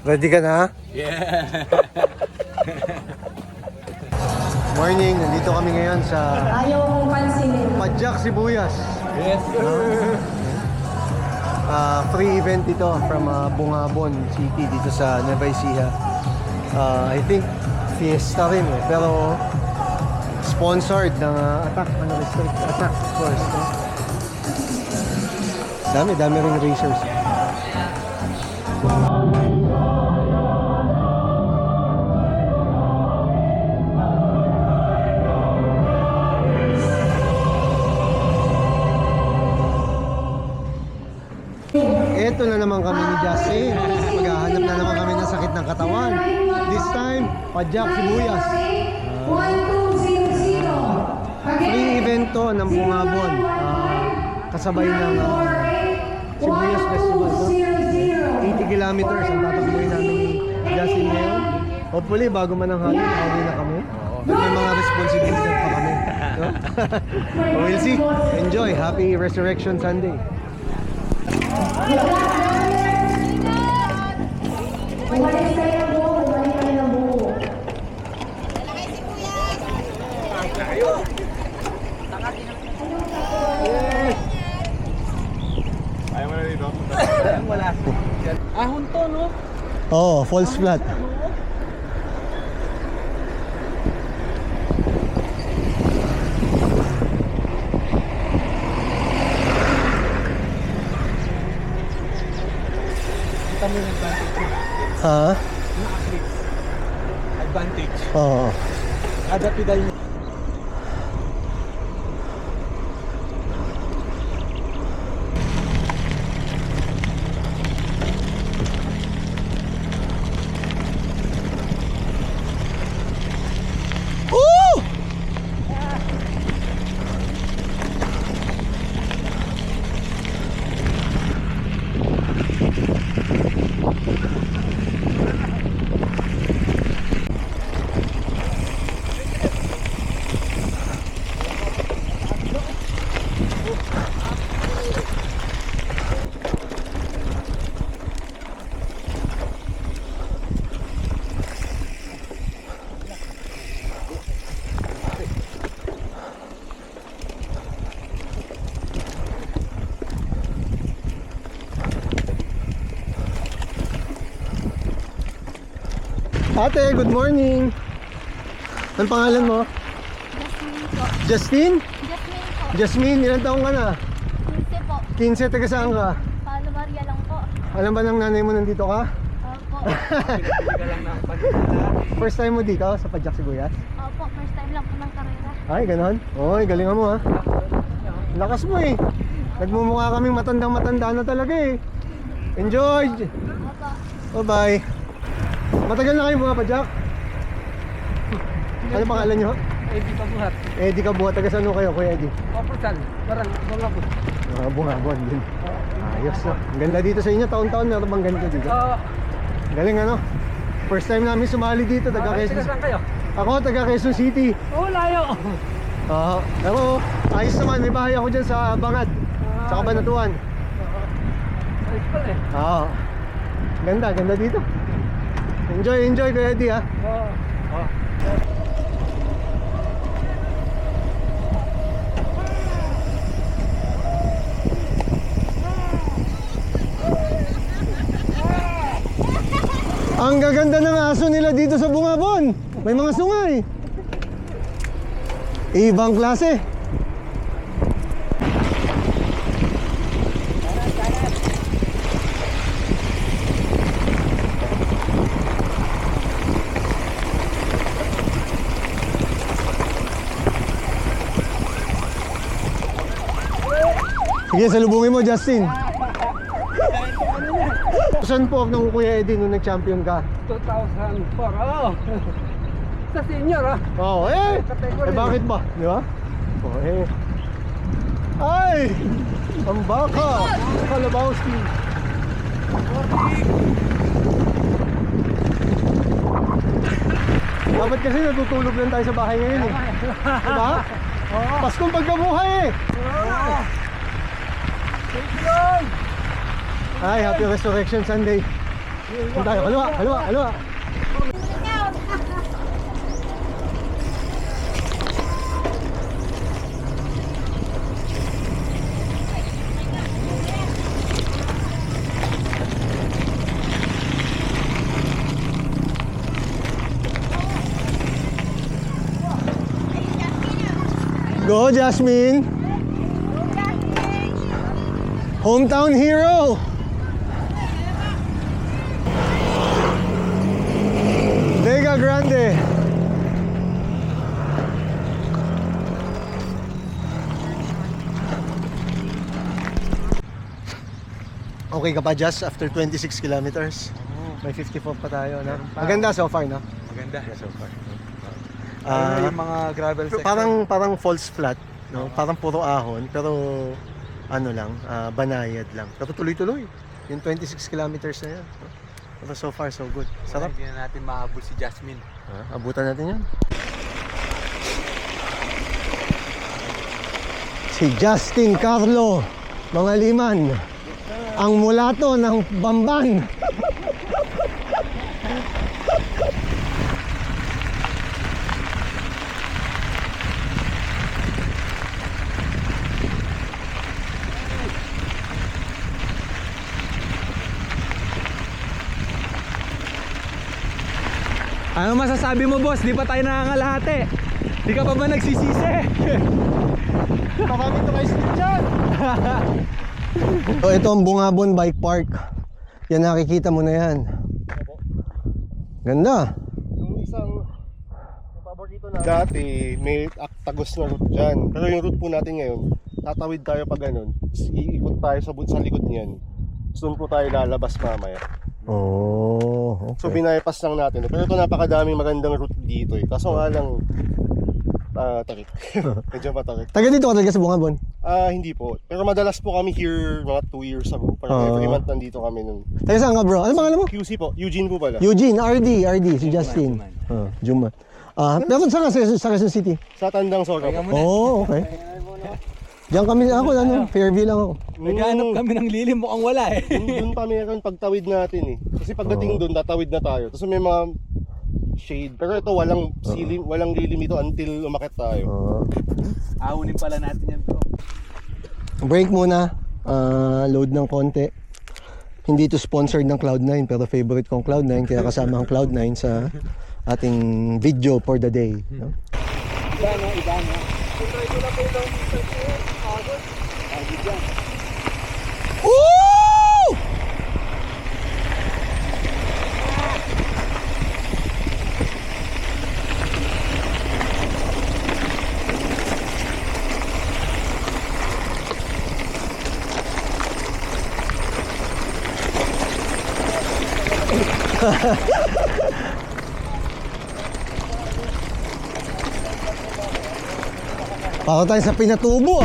Ready ka na? Yeah. Morning, nandito kami ngayon sa Ayaw mong pansinin. Padjak, Sibuyas. Yes, sir. Free event ito from Bungabon City dito sa Nueva Ecija. I think fiesta rin eh, pero sponsored ng Attack, Attack of course. No? Dami ring racers. Ito na naman kami ni Justin. Maghahanap na naman kami ng sakit ng katawan. This time, Padjak, Sibuyas. Free event to ng Bungabon. Kasabay ng Sibuyas Festival. No? 80 kilometers ang tatakbuhin namin ni Justin ngayon. Hopefully, bago man ang hangin, nakauwi na kami. May mga responsibilidad pa kami. No? We'll see. Enjoy. Happy Resurrection Sunday. Bumalik kayo ng buo, bumalik kayo ng buo. Ayaw mo na dito? Wala. Ahon to, no? Oh, false flat. Kita mo yung advantage. Ha? Yung athletes. Advantage. Oo. Kada pedal niya. Ate, good morning. Ano pangalan mo? Justin? Jasmine, ilang taong ka na? 15 po. 15, taga saan ka? Palomaria lang po. Alam ba ng nanay mo nandito ka? Opo. Hindi ka lang nakapagpapala. First time mo dito sa Padjak, Sibuyas? Opo, first time lang po ng karera. Ay, ganon? Oy, galingan mo ha. Lakas mo eh. Nagmumukha kaming matandang-matanda na talaga eh. Enjoy! Opo. Bye-bye. Matagal na kayo mga Padjak? Ano pangalan nyo? Hindi pa buhat. Eddie Kabuhat, taga saan ho kayo, Kuya Eddie? Kapusan. Parang bungabon. Bungabon din. Ayos no. Ang ganda dito sa inyo, taon-taon meron bang ganito dito? Galing ano? First time namin sumali dito, taga Quezon. Saan kayo? Ako, taga Quezon City. Layo. Oo. Pero ayos naman, may bahay ako dyan sa Bangad. Sa Kabanatuan. Ayos pala eh. Oo. Ganda dito. Enjoy Kuya Eddie ha. Ang gaganda ng aso nila dito sa Bungabon. May mga sungay. Ibang klase. Sige, salubungin mo, Justin. Saan po ng Kuya Eddie nung nag-champion ka? 2004. Sa senior Oo, bakit ba? Di ba? Ay! Ang baka! Kalabowski! Dapat kasi natutulog lang tayo sa bahay ngayon eh. Diba? Paskong pagkabuhay eh! Ay, Happy Resurrection Sunday! Doon tayo, kaliwa, kaliwa, kaliwa. Go, Jasmine! Hometown hero! Vega Grande! Okay ka pa, Jas? After 26 kilometers? May 54 pa tayo, no? Maganda so far, no? Maganda. So far. Ah, yung mga gravel section. parang falls flat, no? Parang puro ahon, pero ano lang, banayad lang. Pero tuloy-tuloy. Yung 26 kilometers na yan. No? Pero so far, so good. Sarap. Hindi na natin mahabol si Jasmine. Abutan natin yan. Si Justin Carlo, mga liman. Ang mulato ng Bamban. Ano masasabi mo, boss? Di pa tayo nangangalahati. Di ka pa ba nagsisisi? Marami ito kayo dyan. So, ito ang Bungabon Bike Park. Yan, nakikita mo na yan. Ganda. Yung isang paborito na dati, may tagos na route dyan. Pero yung route po natin ngayon, tatawid tayo pag ganun. Iikot tayo sa likod niyan. So, doon po tayo lalabas mamaya. Oh, okay. So, binaypas lang natin. Pero ito napakadaming magandang route dito eh. Kaso nga lang, takik. Medyo matakik. Taga dito ka talaga sa Bungabon? Hindi po. Pero madalas po kami here mga 2 years ago. Parang every month nandito kami nun. Taga saan ka, bro? Ano pangalan mo? QC po. Eugene po pala. Eugene, RD, si Justin. Juma. Pero saan ka sa Quezon City? Sa Tandang Soro. Oh, okay. Diyan kami, Fairview lang ako. Naghanap kami ng lilim, mukhang wala eh. Doon pa meron pagtawid natin eh. Kasi pagdating doon, tatawid na tayo. Tapos may mga shade. Pero ito walang silim, walang lilim ito until umakyat tayo. Ahunin pala natin yan, bro. Break muna. Load ng konti. Hindi ito sponsored ng Cloud9, pero favorite kong Cloud9, kaya kasama ang Cloud9 sa ating video for the day. No? Iba na. Woo! Para tayo sa Pinatubo.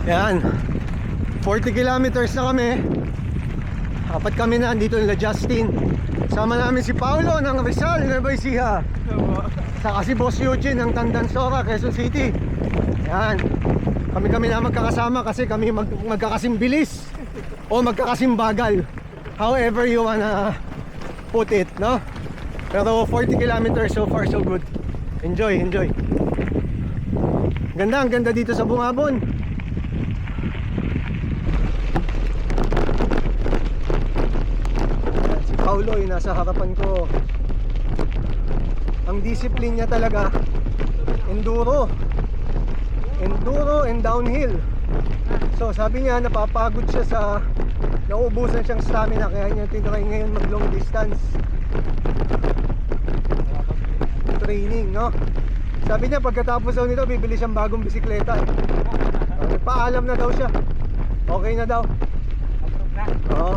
Yan, 40 kilometers na kami. Apat kami na, dito nila Justin. Sama namin si Paulo ng Rizal, Nueva Ecija. Saka si Boss Eugene ng Tandansora, Quezon City. Yan, kami na magkakasama kasi kami magkakasim bilis o magkakasim bagal, however you wanna put it, no? Pero 40 kilometers, so far so good. Enjoy. Ang ganda dito sa Bungabon. Paulo yung nasa harapan ko. Ang discipline niya talaga, enduro and downhill. So sabi niya napapagod siya sa nauubusan siyang stamina, kaya niya tinry ngayon mag long distance training, no? Sabi niya pagkatapos daw nito bibili siyang bagong bisikleta. Nagpaalam na daw siya. Okay na daw. Oo.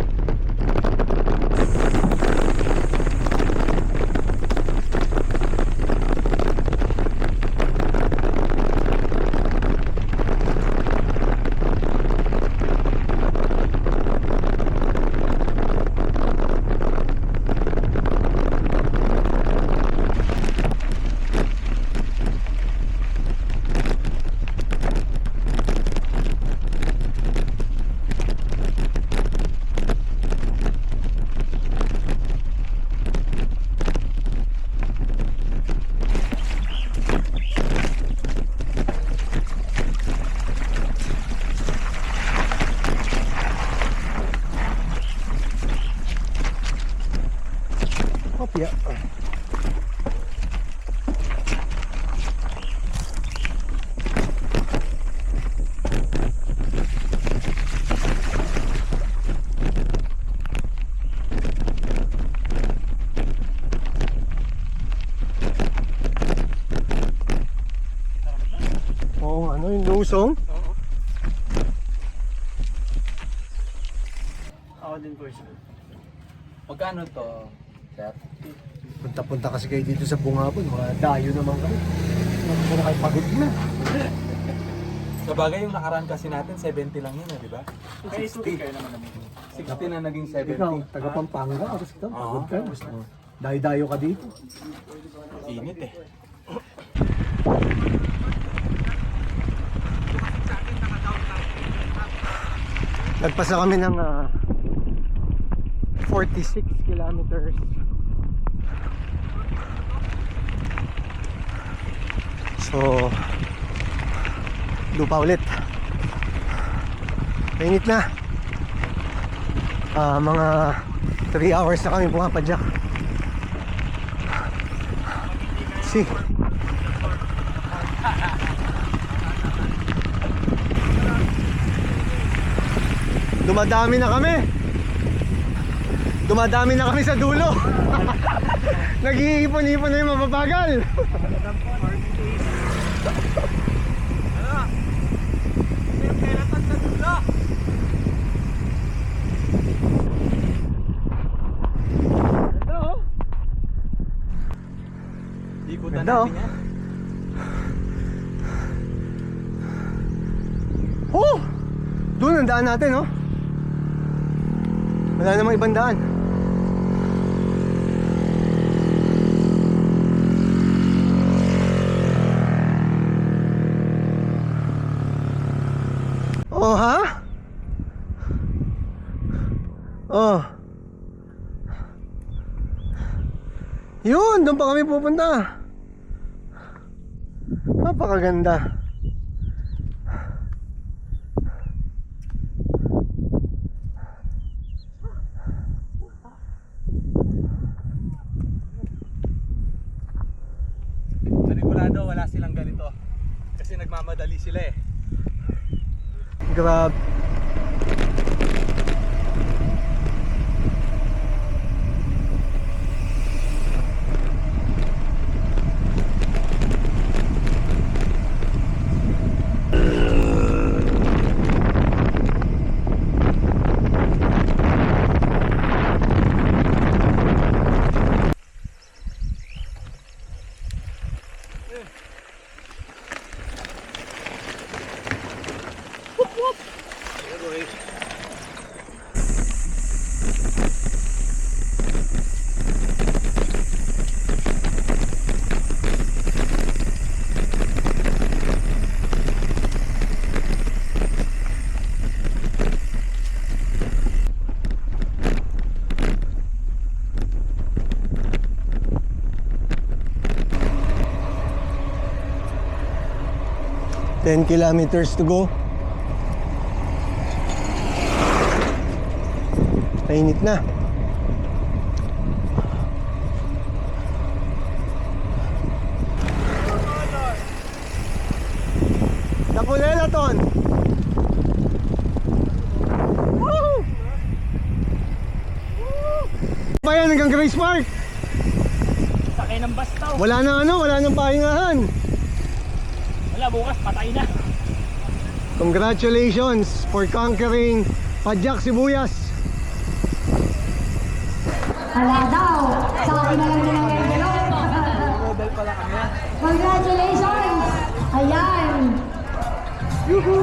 Kusong? Oo. Ako din po siya. Magkano to, sir? Punta-punta kasi kayo dito sa Bungabon. Mga dayo naman kami. Puro kayo pagod na. Sa bagay yung nakaraan kasi natin, 70 lang yun, di ba? Kaya isulit kayo naman namin. 60 na naging 70. Ikaw, taga Pampanga. Tapos ito, pagod ka. Oo. Dayo-dayo ka dito. Init eh. Nagpasa kami ng 46 kilometers. So, lupa ulit. Mainit na. Mga 3 hours na kami pumapadyak. See? Dumadami na kami. Dumadami na kami sa dulo. Nag-iipon-ipon na yung mababagal. Ikutan Ganda, natin yan. Oh! Doon ang daan natin, oh. Wala namang ibang daan. Oh, ha? Oh. Yun, doon pa kami pupunta. Napakaganda. Panigurado, wala silang ganito. Kasi nagmamadali sila eh. Grab. Ten kilometers to go. Mainit na. Nakulela, Ton. Woo! Pa yan hanggang Grace Park. Sakay ng bastaw. Wala nang pahingahan. Wala, bukas patay na. Congratulations for conquering Padyak Sibuyas. Hala daw. Sa akin na lang din ang envelope. Congratulations! Ayan! Yuhu!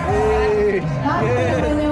Hey! Happy